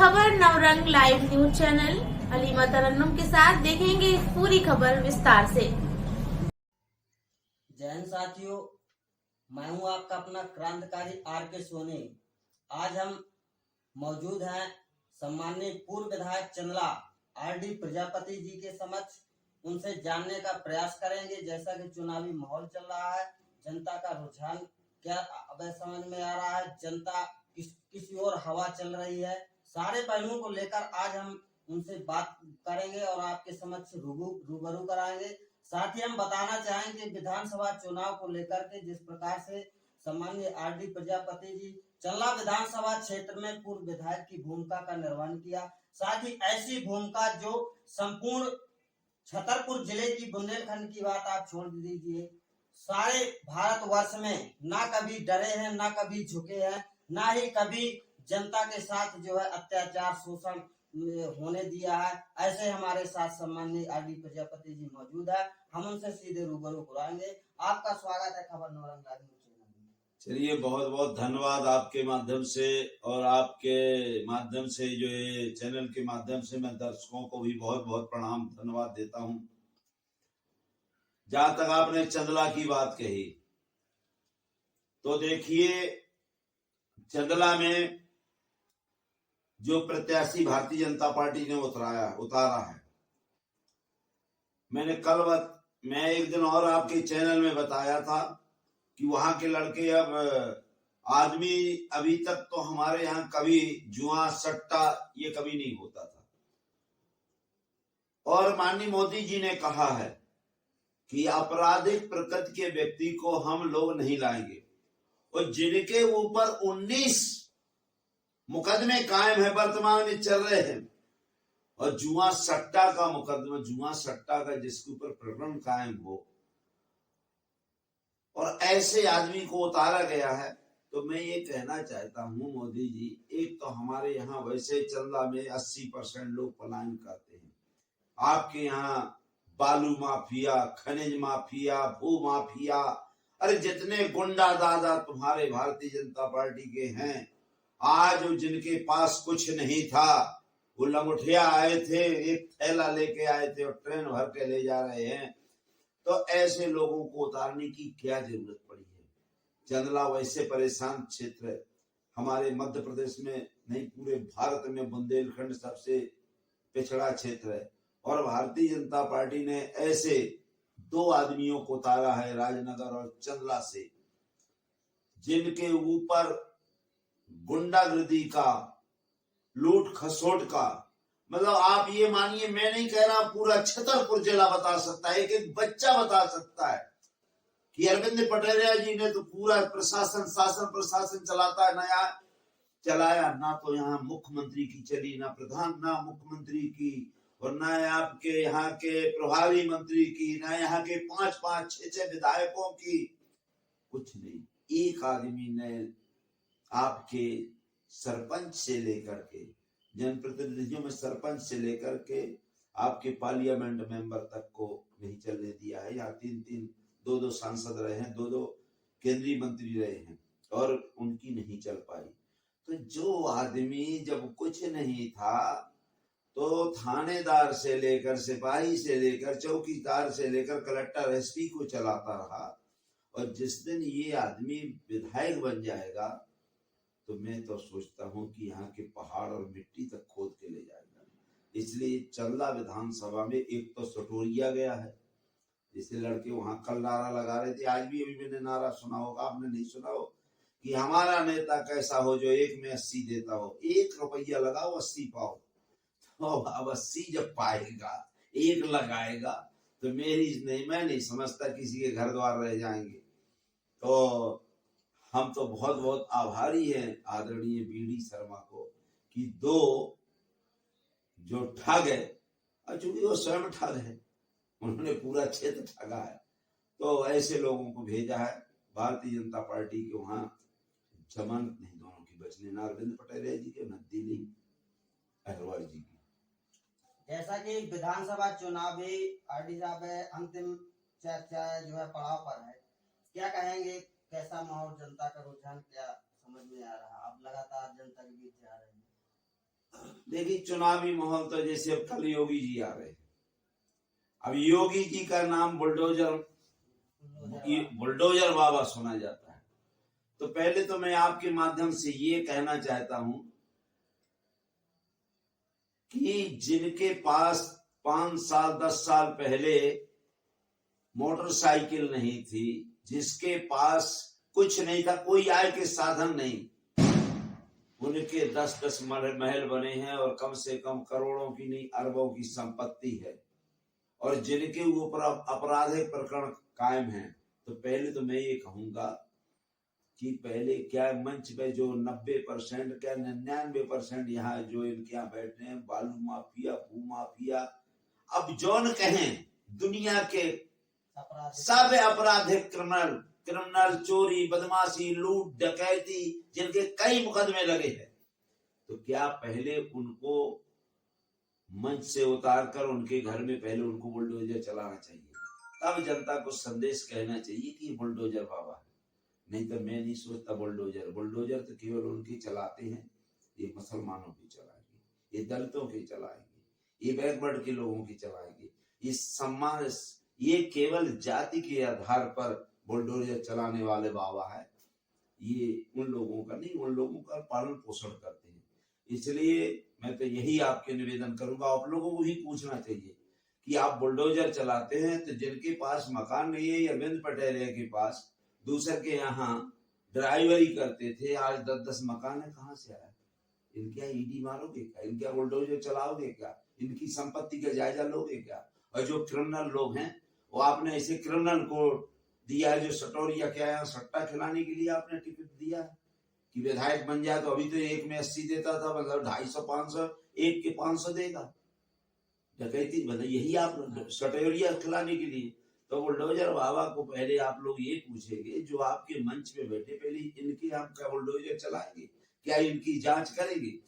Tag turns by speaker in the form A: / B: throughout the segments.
A: खबर Navrang live news channel Alima Tarannum के साथ देखेंगे पूरी खबर विस्तार से।
B: जय हिंद साथियों, मैं हूं आपका अपना क्रांतिकारी आर.के. सोनी। आज हम मौजूद हैं सम्माननीय पूर्व विधायक चंदला आर.डी. प्रजापति जी के समक्ष। उनसे जानने का प्रयास करेंगे जैसा कि चुनावी माहौल चल रहा है, जनता का रुझान क्या अब समझ में आ रहा है, जनता किसी और हवा चल रही है। सारे पहलुओं को लेकर आज हम उनसे बात करेंगे और आपके समक्ष रूबरू कराएंगे। साथ ही हम बताना चाहेंगे विधानसभा चुनाव को लेकर के जिस प्रकार से सम्माननीय आर.डी. प्रजापति जी चंदला विधानसभा क्षेत्र में पूर्व विधायक की भूमिका का निर्वहन किया, साथ ही ऐसी भूमिका जो संपूर्ण छतरपुर जिले की बुंदेलखंड की बात आप छोड़ दीजिए, सारे भारतवर्ष में ना कभी डरे हैं, ना कभी झुके हैं, ना ही कभी जनता के साथ जो है अत्याचार शोषण होने दिया है। ऐसे हमारे साथ सम्माननीय आर.डी. प्रजापति जी मौजूद है, हम उनसे सीधे रूबरू कराएंगे। आपका स्वागत है खबर नवरंग लाइव चैनल में।
C: चलिए, बहुत बहुत धन्यवाद आपके माध्यम से और आपके माध्यम से जो ये चैनल के माध्यम से मैं दर्शकों को भी बहुत बहुत प्रणाम धन्यवाद देता हूं। जहां तक आपने चंदला की बात कही, तो देखिए चंदला में जो प्रत्याशी भारतीय जनता पार्टी ने उतारा है, मैं एक दिन और आपके चैनल में बताया था कि वहां के लड़के अब आदमी अभी तक तो हमारे यहाँ कभी जुआ सट्टा ये कभी नहीं होता था। और माननीय मोदी जी ने कहा है कि आपराधिक प्रकृति के व्यक्ति को हम लोग नहीं लाएंगे, और जिनके ऊपर 19 मुकदमे कायम है, वर्तमान में चल रहे हैं, और जुआ सट्टा का मुकदमा, जुआ सट्टा का जिसके ऊपर प्रकरण कायम हो और ऐसे आदमी को उतारा गया है, तो मैं ये कहना चाहता हूं मोदी जी, एक तो हमारे यहाँ वैसे चंदला में 80% लोग पलायन करते हैं। आपके यहाँ बालू माफिया, खनिज माफिया, भू माफिया, अरे जितने गुंडा दादा तुम्हारे भारतीय जनता पार्टी के हैं, आज जिनके पास कुछ नहीं था वो लंगोटिया आए थे, एक थैला लेके आए थे और ट्रेन भर के ले जा रहे हैं। तो ऐसे लोगों को उतारने की क्या जरूरत पड़ी है? चंदला वैसे परेशान क्षेत्र है, हमारे मध्य प्रदेश में नहीं पूरे भारत में बुंदेलखंड सबसे पिछड़ा क्षेत्र है, और भारतीय जनता पार्टी ने ऐसे 2 आदमियों को उतारा है राजनगर और चंदला से, जिनके ऊपर गुंडागर्दी का, लूट खसोट का, मतलब आप ये मानिए, मैं नहीं कह रहा, पूरा छतरपुर जिला बता सकता है, एक बच्चा बता सकता है कि अरविंद पटेरिया जी ने तो पूरा प्रशासन चलाता नया चलाया, ना तो यहाँ मुख्यमंत्री की चली, ना प्रधान, ना मुख्यमंत्री की, और ना आपके यहाँ के प्रभारी मंत्री की, ना यहाँ के 5-5, 6-6 विधायकों की, कुछ नहीं। एक आदमी ने आपके सरपंच से लेकर के जनप्रतिनिधियों में सरपंच से लेकर के आपके पार्लियामेंट मेंबर तक को नहीं चलने दिया है। यहाँ 3-3, 2-2 सांसद रहे हैं, 2-2 केंद्रीय मंत्री रहे हैं, और उनकी नहीं चल पाई। तो जो आदमी जब कुछ नहीं था, तो थानेदार से लेकर, सिपाही से लेकर, चौकीदार से लेकर कलेक्टर, एसपी को चलाता रहा, और जिस दिन ये आदमी विधायक बन जाएगा तो मैं तो सोचता हूं कि यहाँ के पहाड़ और मिट्टी तक खोद के ले जाएगा। इसलिए चंदला विधानसभा में एक तो सटोरिया गया है, जिससे लड़के वहां कल नारा लगा रहे थे, आज भी अभी मैंने नारा सुना होगा, आपने नहीं सुना हो, कि हमारा नेता कैसा हो जो 1 में 80 देता हो, 1 रुपया लगाओ 80 पाओ। तो अब 80 जब पाएगा, 1 लगाएगा, तो मैं नहीं समझता किसी के घर द्वार रह जाएंगे। तो हम तो बहुत बहुत आभारी हैं आदरणीय बी.डी. शर्मा को कि 2 जो ठग है, चूंकि वो स्वयं ठग है, उन्होंने पूरा क्षेत्र ठगा है, तो ऐसे लोगों को भेजा है भारतीय जनता पार्टी के वहां जमानत नहीं दोनों की बचने, ना अरविंद पटेरिया जी के, न दिलीप अग्रवाल जी की।
B: जैसा कि विधानसभा चुनाव भी आर.डी. साहब अंतिम चर्चा जो है पड़ाव पर है, क्या कहेंगे, कैसा माहौल, जनता का रुझान क्या समझ में आ रहा? आप लगातार जनता के बीच जा रहे हैं।
C: देखिए चुनावी माहौल तो जैसे अब कल योगी जी आ रहे हैं, अब योगी जी का नाम बुलडोजर बाबा सुना जाता है। तो पहले तो मैं आपके माध्यम से ये कहना चाहता हूं कि जिनके पास 5 साल 10 साल पहले मोटरसाइकिल नहीं थी, जिसके पास कुछ नहीं था, कोई आय के साधन नहीं, उनके 10-10 महल बने हैं और कम से कम करोड़ों की नहीं अरबों की संपत्ति है, और जिनके ऊपर आपराधिक प्रकरण कायम है। तो पहले तो मैं ये कहूंगा कि पहले क्या मंच पे जो 90% क्या 99% यहाँ जो इनके यहाँ बैठे हैं, बालू माफिया, भू माफिया, अब जौन कहें दुनिया के सब आपराधिक क्रिमिनल, चोरी, बदमाशी, लूट, डकैती, जिनके कई मुकदमे लगे हैं, तो क्या पहले उनको मंच से उतार कर उनके घर में पहले उनको बुलडोजर चलाना चाहिए, तब जनता को संदेश कहना चाहिए कि बुलडोजर बाबा है। नहीं तो मैं नहीं सोचता बुलडोजर तो केवल उनके चलाते हैं, ये मुसलमानों की चलाएंगे, ये दलितों की चलाएंगे, ये बैकवर्ड के लोगों की चलाएंगे, ये सम्मान, ये केवल जाति के आधार पर बुलडोजर चलाने वाले बाबा है। ये उन लोगों का नहीं, उन लोगों का पालन पोषण करते हैं। इसलिए मैं तो यही आपके निवेदन करूंगा, आप लोगों को ही पूछना चाहिए कि आप बुलडोजर चलाते हैं तो जिनके पास मकान नहीं है, अरविंद पटेल के पास दूसरे के यहाँ ड्राइवरी करते थे, आज 10-10 मकान है, कहाँ से आया? इनके ईडी मारोगे क्या? इनके बुलडोजर चलाओगे क्या? इनकी संपत्ति का जायजा लोगे क्या? और जो क्रिमिनल लोग हैं, वो आपने ऐसे क्रिमिनल को दिया है जो सटोरिया क्या है, सट्टा खिलाने के लिए आपने टिकट दिया है कि विधायक बन जाए। तो अभी तो एक में 80 देता था, मतलब 250-500, एक के 500 देगा। डकैती मतलब यही आप सटोरिया खिलाने के लिए। तो बुलडोजर बाबा को पहले आप लोग ये पूछेंगे, जो आपके मंच पे बैठे, पहले इनके आप क्या बुलडोजर चलाएंगे? क्या इनकी जांच करेंगे?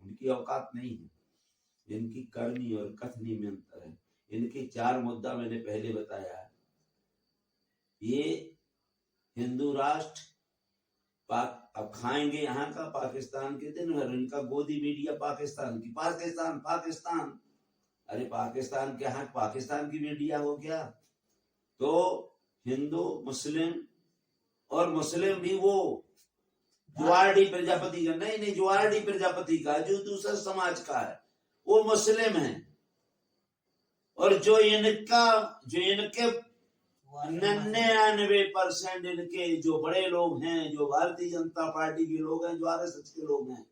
C: उनकी औकात नहीं है। इनकी करनी और कथनी में अंतर है। इनके 4 मुद्दा मैंने पहले बताया है। ये हिंदू राष्ट्र अब खाएंगे यहाँ का पाकिस्तान के दिन भर, इनका गोदी मीडिया पाकिस्तान की, पाकिस्तान। अरे पाकिस्तान के यहाँ पाकिस्तान की मीडिया हो गया। तो हिंदू, मुस्लिम, और मुस्लिम भी वो जुआरडी प्रजापति का नहीं, जुआरडी प्रजापति का जो दूसरा समाज का है, वो मुस्लिम है। और जो इनके 99% इनके जो बड़े लोग हैं, जो भारतीय जनता पार्टी के लोग हैं, जो आरएसएस के लोग हैं,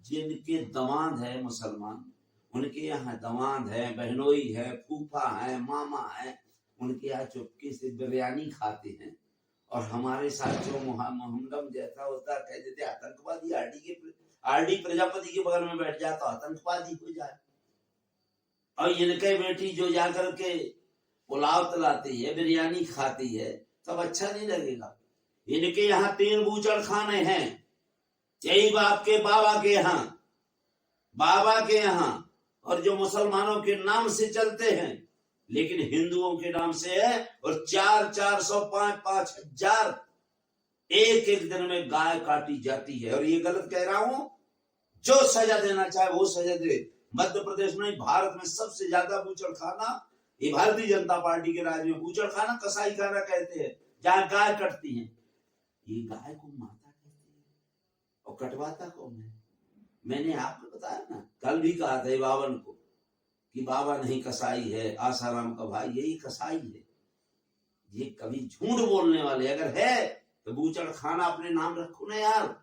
C: जिनके दमाद है मुसलमान, उनके यहाँ दमाद है, बहनोई है, फूफा है, मामा है, उनके यहाँ चुपके से बिरयानी खाते हैं। और हमारे साथ जो मोहम्मद जैसा होता है, कह देते आतंकवादी, आरडी प्रजापति के बगल में बैठ जाए तो आतंकवादी हो जाए। और इनके बेटी जो जाकर के पुलाव तलाती है, बिरयानी खाती है, तब अच्छा नहीं लगेगा। इनके यहाँ 3 बूचड़ खाने हैं, यही बाप के बाबा के यहाँ, और जो मुसलमानों के नाम से चलते हैं, लेकिन हिंदुओं के नाम से है। और 400, 5,000 एक दिन में गाय काटी जाती है। और ये गलत कह रहा हूं, जो सजा देना चाहे वो सजा दे। मध्य प्रदेश में, भारत में सबसे ज्यादा बूचड़ खाना ये भारतीय जनता पार्टी के राज्य में बूचड़ खाना, कसाई खाना कहते हैं, जहां गाय कटती है। ये गाय को माता कहते हैं और कटवाता कौन है? मैंने आपको बताया ना, कल भी कहा था बावन को कि बाबा नहीं कसाई है, आसाराम का भाई, यही कसाई है। ये कभी झूठ बोलने वाले अगर है तो बूचड़ खाना अपने नाम रखो ना यार।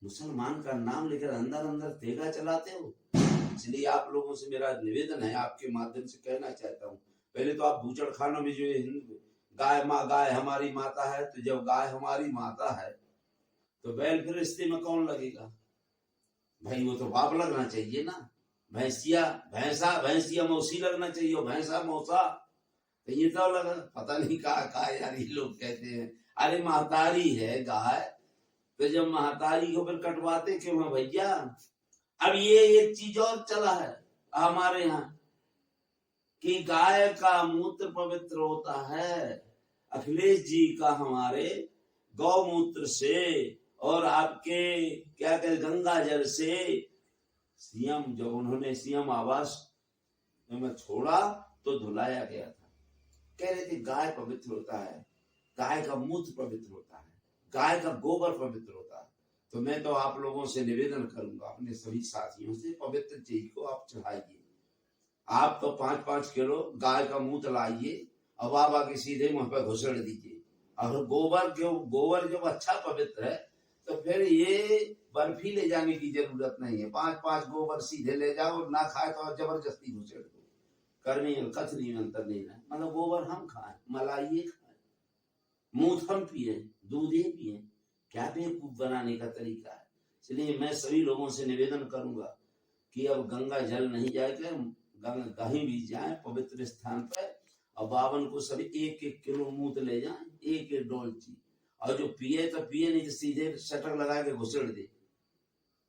C: मुसलमान का नाम लेकर अंदर तेगा चलाते हो। इसलिए आप लोगों से मेरा निवेदन है, आपके माध्यम से कहना चाहता हूँ, पहले तो आप बूचड़ खानों में जो गाय हमारी माता है, तो जब गाय हमारी माता है तो बैल फिर रिश्ते में कौन लगेगा भाई? वो तो बाप लगना चाहिए ना। भैंसिया मौसी लगना चाहिए, भैंसा मौसा, तो ये तो लगा पता नहीं कहा यार। ये लोग कहते हैं अरे महतारी है गाय, तो जब महतारी को फिर कटवाते क्यों है भैया? अब ये एक चीज और चला है हमारे यहाँ कि गाय का मूत्र पवित्र होता है। अखिलेश जी का हमारे गौमूत्र से और आपके क्या कहते गंगा जल से सीएम, जब उन्होंने सीएम आवास में छोड़ा तो धुलाया गया था। कह रहे थे गाय पवित्र होता है, गाय का मूत्र पवित्र होता है, गाय का गोबर पवित्र होता है। तो मैं तो आप लोगों से निवेदन करूंगा, अपने सभी साथियों से, पवित्र चीज को आप चढ़ाइए। आप तो 5-5 किलो गाय का मूत्र लाइए और बाबा के सीधे मुंह पर घुसड़ दीजिए। और गोबर जब अच्छा पवित्र है तो फिर ये बर्फी ले जाने की जरूरत नहीं है। 5-5 गोबर सीधे ले जाओ, ना खाए तो जबरदस्ती घुसड़ दो। करनी कथनी में अंतर नहीं है। मतलब गोबर हम खाएं, मलाई खाएं, मूत्र हम पिए, दूध ही पिए, क्या बेवकूफ बनाने का तरीका है। इसलिए मैं सभी लोगों से निवेदन करूंगा कि अब गंगा जल नहीं जाएगा, कहीं भी जाए पवित्र स्थान पर और बावन को सभी 1-1 किलो मूत्र ले जाए, 1-1 डोलची, और जो पिए तो पिए, नहीं तो सीधे शटर लगा के घुसड़ दे।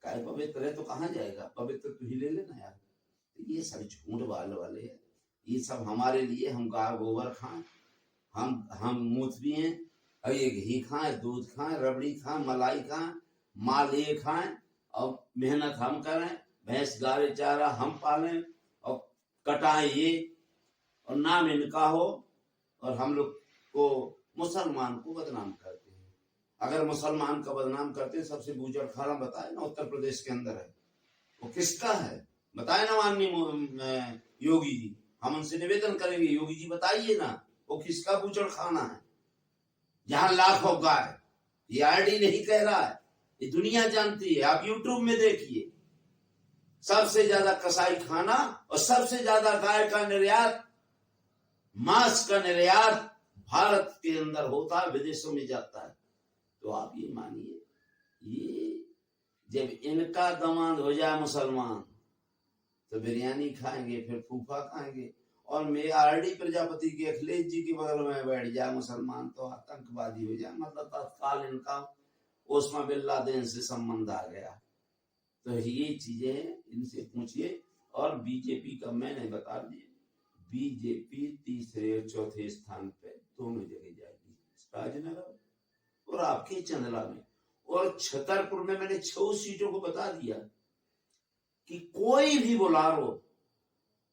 C: काय पवित्र है तो कहाँ जाएगा, पवित्र तू ही ले लेना यार। तो ये सब झूठ वाले है, ये सब हमारे लिए। हम गाय गोबर खाएं, हम मूत्र पिए, और ये घी खाएं, दूध खाएं, रबड़ी खाएं, मलाई खाएं, माले खाएं, और मेहनत हम करें, भैंस गाय चारा हम पालें और कटाएं ये, और नाम इनका हो। और हम लोग को मुसलमान को बदनाम करते हैं। अगर मुसलमान का बदनाम करते हैं, सबसे बूझड़ खाना बताए ना, उत्तर प्रदेश के अंदर है, वो किसका है बताए ना माननीय योगी जी। हम उनसे निवेदन करेंगे, योगी जी बताइए ना वो किसका बूझड़ खाना है, जहां लाखों गाय। ये आरडी नहीं कह रहा है, ये दुनिया जानती है। आप यूट्यूब में देखिए, सबसे ज्यादा कसाई खाना और सबसे ज्यादा गाय का निर्यात, मांस का निर्यात भारत के अंदर होता है, विदेशों में जाता है। तो आप ये मानिए, ये जब इनका दामाद हो जाए मुसलमान तो बिरयानी खाएंगे, फिर फूफा खाएंगे। और मेरे आरडी प्रजापति के अखिलेश जी के बगल में बैठ जाए मुसलमान तो आतंकवादी हो जाए। मतलब तत्काल इनका ओस्मा बिन लादेन से संबंध आ गया। तो ये चीजें इनसे पूछिए। और बीजेपी का मैंने बता दिया, बीजेपी 3रे और 4थे स्थान पे दोनों जगह जाएगी, राजनगर और आपके चंदला में। और छतरपुर में मैंने 6 सीटों को बता दिया कि कोई भी बुला लो,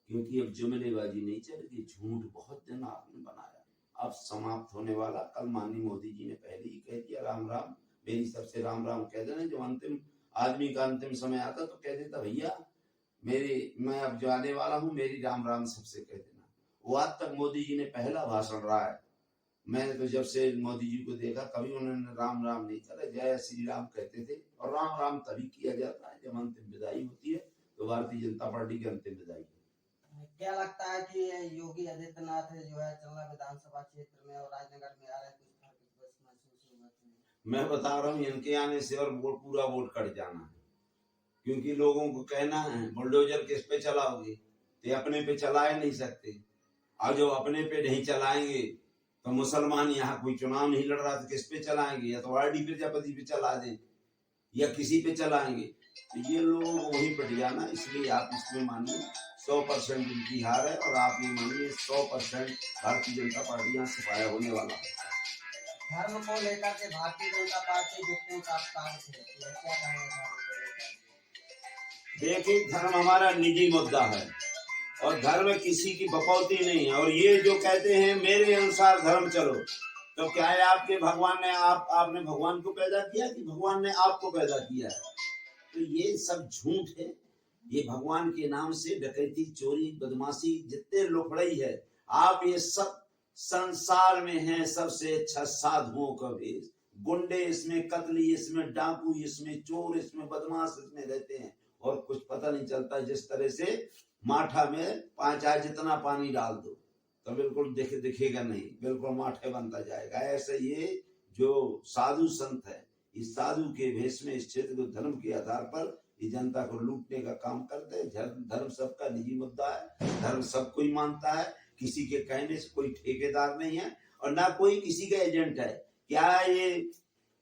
C: क्योंकि अब जुमलेबाजी नहीं चलेगी। झूठ बहुत दिन आपने बनाया, अब समाप्त होने वाला। कल माननीय मोदी जी ने पहले ही कह दिया, राम राम, मेरी सबसे राम राम कह देना। जब अंतिम आदमी का अंतिम समय आता तो कह देता, भैया मैं अब जाने वाला हूं, मेरी राम राम सबसे कह देना। वो आज तक मोदी जी ने पहला भाषण रहा है। मैंने तो जब से मोदी जी को देखा, कभी उन्होंने राम राम नहीं कहा, जय श्री राम कहते थे। और राम राम तभी किया जाता है जब अंतिम विदाई होती है। तो भारतीय जनता पार्टी की अंतिम विदाई।
B: क्या लगता है कि योगी आदित्यनाथ जो है चंदला विधानसभा क्षेत्र में और राजनगर में आ रहे हैं, कुछ महसूस हुआ?
C: मैं बता रहा हूँ, इनके आने से और पूरा वोट कट जाना है। क्योंकि लोगों को कहना है बुलडोजर किस पे चलाओगे, तो अपने पे चला ही नहीं सकते। और जो अपने पे नहीं चलाएंगे तो मुसलमान यहाँ कोई चुनाव नहीं लड़ रहा तो किस पे चलाएंगे, या तो आरडी प्रजापति पे चला दें या किसी पे चलाएंगे। तो ये लोगों को वहीं पट जाना। इसलिए आप इसमें मानिए 100% इनकी हार है। और आप ये मानिए 100% भारतीय जनता पार्टी यहाँ सफाया होने वाला है।
B: धर्म को लेकर के भारतीय जनता पार्टी जितने का क्या कहेंगे?
C: देखिए, धर्म हमारा निजी मुद्दा है और धर्म किसी की बकौती नहीं है। और ये जो कहते हैं मेरे अनुसार धर्म चलो, तो क्या है आपके भगवान ने आपने भगवान को पैदा किया कि भगवान ने आपको पैदा किया है? तो ये सब झूठ है। ये भगवान के नाम से डकैती, चोरी, बदमाशी, जितने लोफड़ई है, आप ये सब संसार में हैं। सबसे अच्छा साधुओं का भेष, गुंडे इसमें, कतली इसमें, डाकू इसमें, चोर इसमें, बदमाश इसमें रहते हैं। और कुछ पता नहीं चलता। जिस तरह से माठा में 5 जितना पानी डाल दो तो बिल्कुल दिखेगा नहीं, बिल्कुल माठे बनता जाएगा। ऐसे ये जो साधु संत है, इस साधु के भेष में इस क्षेत्र को धर्म के आधार पर ये जनता को लूटने का काम करते हैं। धर्म सबका निजी मुद्दा है, धर्म सब कोई मानता है, किसी के कहने से कोई ठेकेदार नहीं है और ना कोई किसी का एजेंट है। क्या ये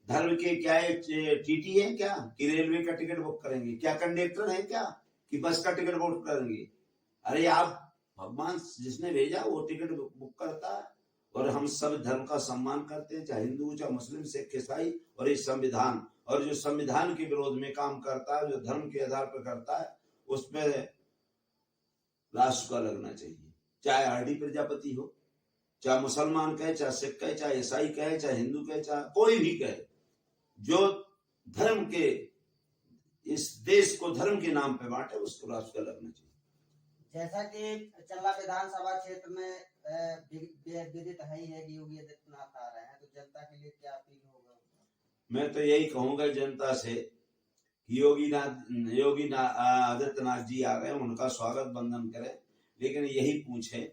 C: धर्म के क्या टीटी है क्या कि रेलवे का टिकट बुक करेंगे? क्या कंडक्टर है क्या कि बस का टिकट बुक करेंगे? अरे आप, भगवान जिसने भेजा वो टिकट बुक करता है। और हम सब धर्म का सम्मान करते हैं, चाहे हिंदू, चाहे मुस्लिम, सिख, ईसाई। और ये संविधान और जो संविधान के विरोध में काम करता है, जो धर्म के आधार पर करता है, उसमें राष्ट्र का लगना चाहिए। चाहे आरडी प्रजापति हो, चाहे मुसलमान कहे, चाहे सिख कहे, चाहे ईसाई कहे, चाहे हिंदू कहे, चाहे कोई भी कहे, जो धर्म के इस देश को धर्म के नाम पे बांटे, उसको राष्ट्र का लगना चाहिए।
B: जैसा कि चल्ला विधानसभा क्षेत्र में विदित है ही है कि योगी आदित्यनाथ आ रहे हैं, तो जनता के लिए क्या अपील होगा?
C: मैं तो यही कहूंगा जनता से कि योगी आदित्यनाथ जी आ रहे हैं, उनका स्वागत बंदन करें, लेकिन यही पूछें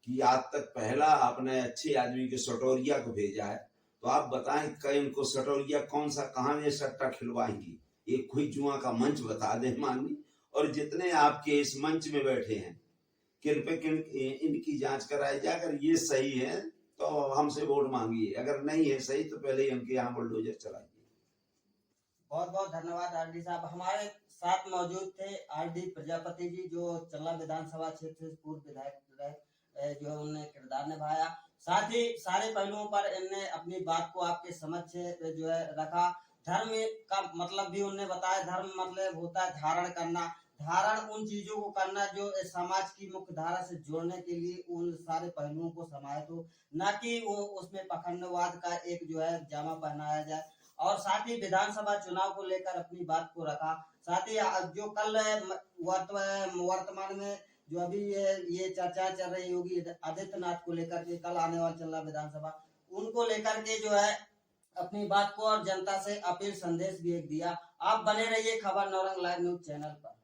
C: कि आज तक पहला आपने अच्छे आदमी के सटोरिया को भेजा है, तो आप बताएं कि इनको सटोरिया कौन सा, कहां ये सट्टा खिलवाएंगी, एक कोई जुआ का मंच बता दें माननी। और जितने आपके इस मंच में बैठे हैं, इनकी जांच कराई जाए। अगर ये सही है तो हमसे वोट मांगिए, अगर नहीं है सही तो पहले ही उनके यहाँ बुलडोजर चलाइए।
B: बहुत बहुत धन्यवाद आरडी साहब। हमारे साथ मौजूद थे आरडी प्रजापति जी, जो चल्ला विधानसभा क्षेत्र से पूर्व विधायक रहे, जो उन्होंने किरदार निभाया। साथ ही सारे पहलुओं पर इनने अपनी बात को आपके समक्ष जो है रखा। धर्म का मतलब भी उन्होंने बताया, धर्म मतलब होता है धारण करना, धारण उन चीजों को करना जो समाज की मुख्य धारा से जोड़ने के लिए उन सारे पहलुओं को समाहित हो, न कि वो उसमें पखंडवाद का एक जो है जामा पहनाया जाए। और साथ ही विधानसभा चुनाव को लेकर अपनी बात को रखा। साथ ही जो कल वर्तमान में जो अभी ये चर्चा चल रही योगी आदित्यनाथ को लेकर के, कल आने वाला चल रहा विधानसभा, उनको लेकर के जो है अपनी बात को और जनता से अपील संदेश भी एक दिया। आप बने रहिए खबर नौरंग लाइव न्यूज चैनल पर।